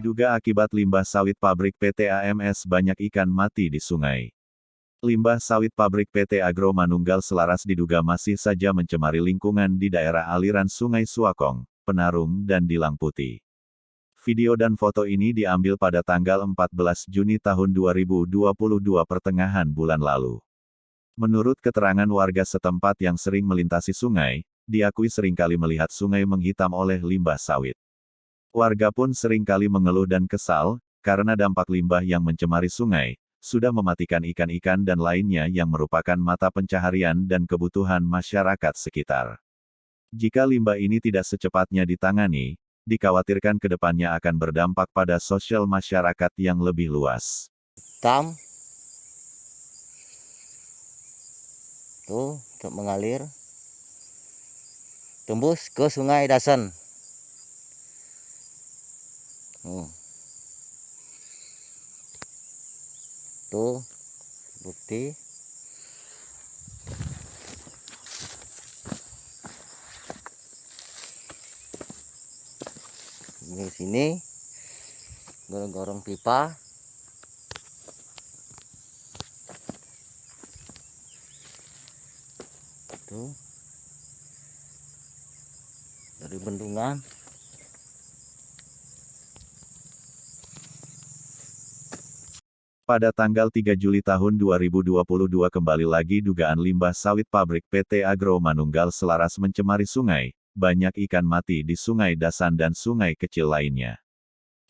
Diduga akibat limbah sawit pabrik PT AMS banyak ikan mati di sungai. Limbah sawit pabrik PT Agro Manunggal Selaras diduga masih saja mencemari lingkungan di daerah aliran Sungai Suakong, Penarung dan Dilang Putih. Video dan foto ini diambil pada tanggal 14 Juni tahun 2022 pertengahan bulan lalu. Menurut keterangan warga setempat yang sering melintasi sungai, diakui seringkali melihat sungai menghitam oleh limbah sawit. Warga pun seringkali mengeluh dan kesal, karena dampak limbah yang mencemari sungai, sudah mematikan ikan-ikan dan lainnya yang merupakan mata pencaharian dan kebutuhan masyarakat sekitar. Jika limbah ini tidak secepatnya ditangani, dikhawatirkan kedepannya akan berdampak pada sosial masyarakat yang lebih luas. Hitam. Tuh, untuk mengalir. Tembus ke Sungai Dasan. Tuh, bukti. Di sini gorong-gorong pipa. Tuh. Dari bendungan. Pada tanggal 3 Juli tahun 2022 kembali lagi dugaan limbah sawit pabrik PT Agro Manunggal Selaras mencemari sungai, banyak ikan mati di Sungai Dasan dan sungai kecil lainnya.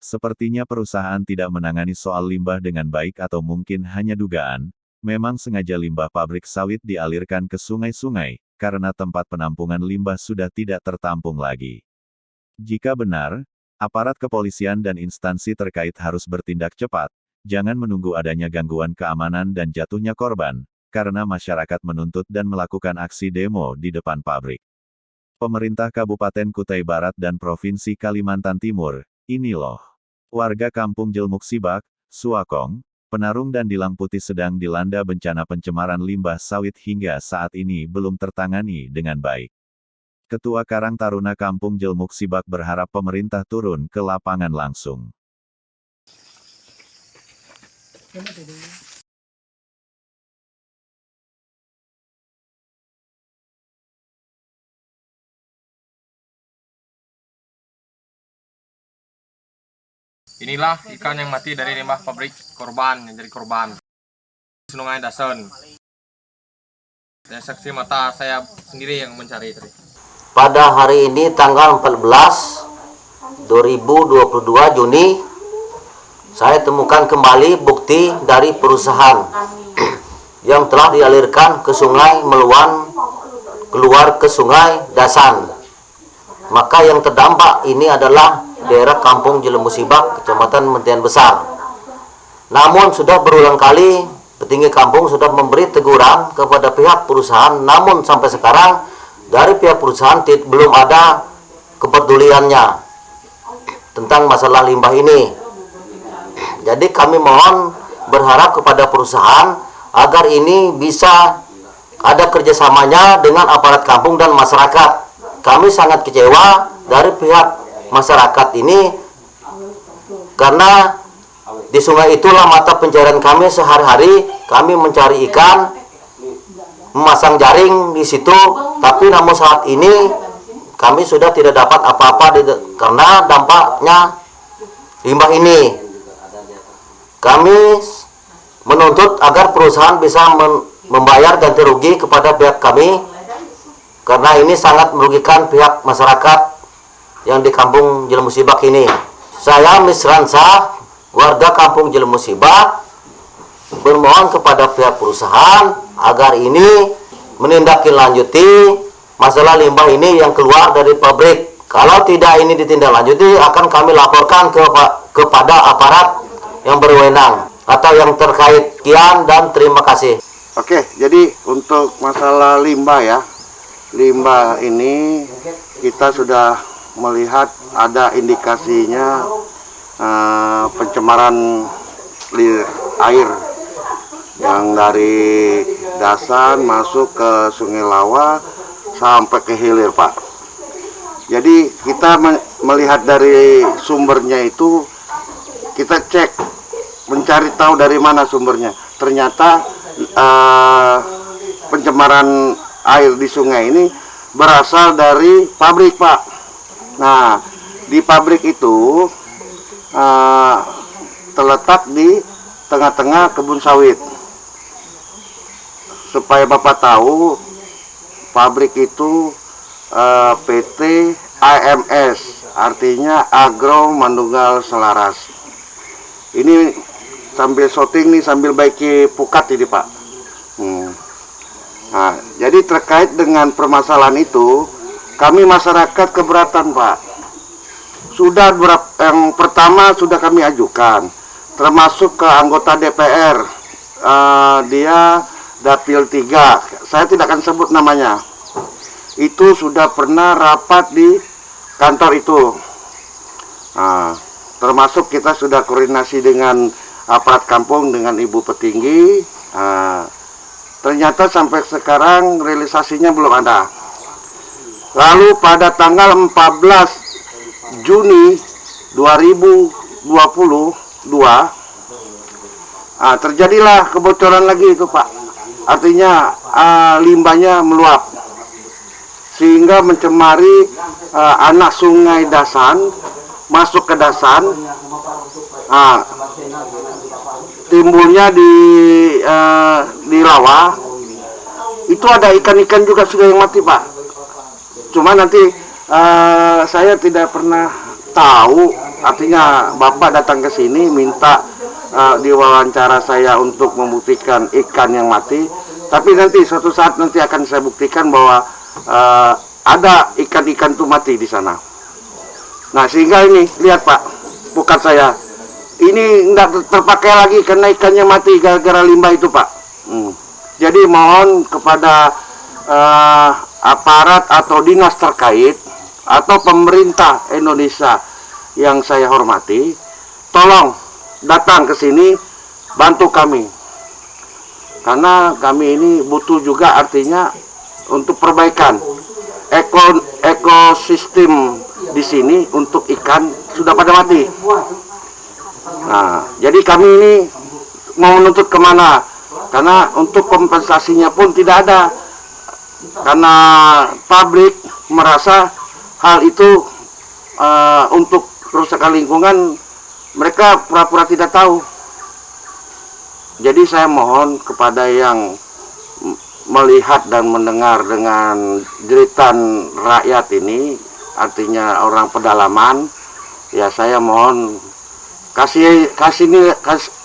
Sepertinya perusahaan tidak menangani soal limbah dengan baik atau mungkin hanya dugaan, memang sengaja limbah pabrik sawit dialirkan ke sungai-sungai, karena tempat penampungan limbah sudah tidak tertampung lagi. Jika benar, aparat kepolisian dan instansi terkait harus bertindak cepat. Jangan menunggu adanya gangguan keamanan dan jatuhnya korban, karena masyarakat menuntut dan melakukan aksi demo di depan pabrik. Pemerintah Kabupaten Kutai Barat dan Provinsi Kalimantan Timur, ini loh. Warga Kampung Jelmuk Sibak, Suakong, Penarung dan Dilang Putih sedang dilanda bencana pencemaran limbah sawit hingga saat ini belum tertangani dengan baik. Ketua Karang Taruna Kampung Jelmuk Sibak berharap pemerintah turun ke lapangan langsung. Inilah ikan yang mati dari limbah pabrik korban, yang jadi korban. Sungai Dasan. Saya saksi mata saya sendiri yang mencari tadi. Pada hari ini tanggal 14 2022 Juni, saya temukan kembali bukti dari perusahaan yang telah dialirkan ke Sungai Meluan, keluar ke Sungai Dasan. Maka yang terdampak ini adalah daerah Kampung Jelmuk Sibak, Kecamatan Mentian Besar. Namun sudah berulang kali petinggi kampung sudah memberi teguran kepada pihak perusahaan, namun sampai sekarang dari pihak perusahaan belum ada kepeduliannya tentang masalah limbah ini. Jadi kami mohon berharap kepada perusahaan agar ini bisa ada kerjasamanya dengan aparat kampung dan masyarakat. Kami sangat kecewa dari pihak masyarakat ini karena di sungai itulah mata pencarian kami sehari-hari. Kami mencari ikan, memasang jaring di situ, tapi namun saat ini kami sudah tidak dapat apa-apa karena dampaknya limbah ini. Kami menuntut agar perusahaan bisa membayar ganti rugi kepada pihak kami, karena ini sangat merugikan pihak masyarakat yang di Kampung Jelmuk Sibak ini. Saya Misransa, warga Kampung Jelmuk Sibak, bermohon kepada pihak perusahaan agar ini menindaklanjuti masalah limbah ini yang keluar dari pabrik. Kalau tidak ini ditindaklanjuti, akan kami laporkan kepada aparat yang berwenang atau yang terkait. Sekian dan terima kasih. Oke, jadi untuk masalah limbah ya, limbah ini kita sudah melihat ada indikasinya pencemaran air yang dari Dasan masuk ke Sungai Lawa sampai ke hilir, Pak. Jadi kita melihat dari sumbernya itu kita cek, mencari tahu dari mana sumbernya. Ternyata pencemaran air di sungai ini berasal dari pabrik, Pak. Nah, di pabrik itu terletak di tengah-tengah kebun sawit. Supaya Bapak tahu, pabrik itu PT AMS, artinya Agro Manunggal Selaras. Ini sambil syuting nih, sambil baiki pukat ini, Pak. Nah, jadi terkait dengan permasalahan itu, kami masyarakat keberatan, Pak. Sudah yang pertama sudah kami ajukan, termasuk ke anggota DPR. Dia Dapil 3, saya tidak akan sebut namanya. Itu sudah pernah rapat di kantor itu. Nah, termasuk kita sudah koordinasi dengan aparat kampung, dengan Ibu Petinggi. Ternyata sampai sekarang realisasinya belum ada. Lalu pada tanggal 14 Juni 2022 terjadilah kebocoran lagi itu, Pak. Artinya limbahnya meluap sehingga mencemari anak sungai Dasan, masuk ke Dasan. Timbulnya di rawa itu ada ikan-ikan juga sudah yang mati, Pak. Cuma nanti saya tidak pernah tahu, artinya Bapak datang ke sini minta diwawancara saya untuk membuktikan ikan yang mati, tapi nanti suatu saat nanti akan saya buktikan bahwa ada ikan-ikan itu mati di sana. Nah, sehingga ini lihat, Pak, pukat saya ini tidak terpakai lagi karena ikannya mati gara-gara limbah itu, Pak. Jadi mohon kepada aparat atau dinas terkait atau pemerintah Indonesia yang saya hormati, tolong datang ke sini, bantu kami. Karena kami ini butuh juga, artinya untuk perbaikan ekosistem di sini untuk ikan sudah pada mati. Nah, jadi kami ini mau menuntut kemana? Karena untuk kompensasinya pun tidak ada. Karena pabrik merasa hal itu untuk kerusakan lingkungan, mereka pura-pura tidak tahu. Jadi saya mohon kepada yang melihat dan mendengar dengan jeritan rakyat ini, artinya orang pedalaman, ya saya mohon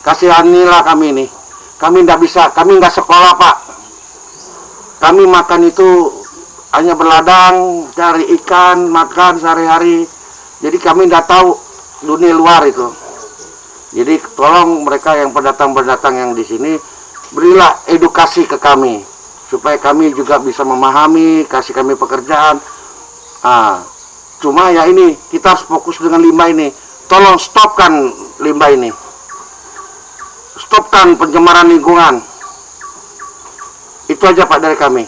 kasihanilah kami ini. Kami tidak bisa, kami nggak sekolah, Pak. Kami makan itu hanya berladang, cari ikan, makan sehari-hari. Jadi kami tidak tahu dunia luar itu. Jadi tolong mereka yang pendatang-pendatang yang di sini, berilah edukasi ke kami supaya kami juga bisa memahami, kasih kami pekerjaan. Cuma ya ini kita harus fokus dengan limbah ini. Tolong stopkan limbah ini, stopkan pencemaran lingkungan. Itu aja, Pak, dari kami.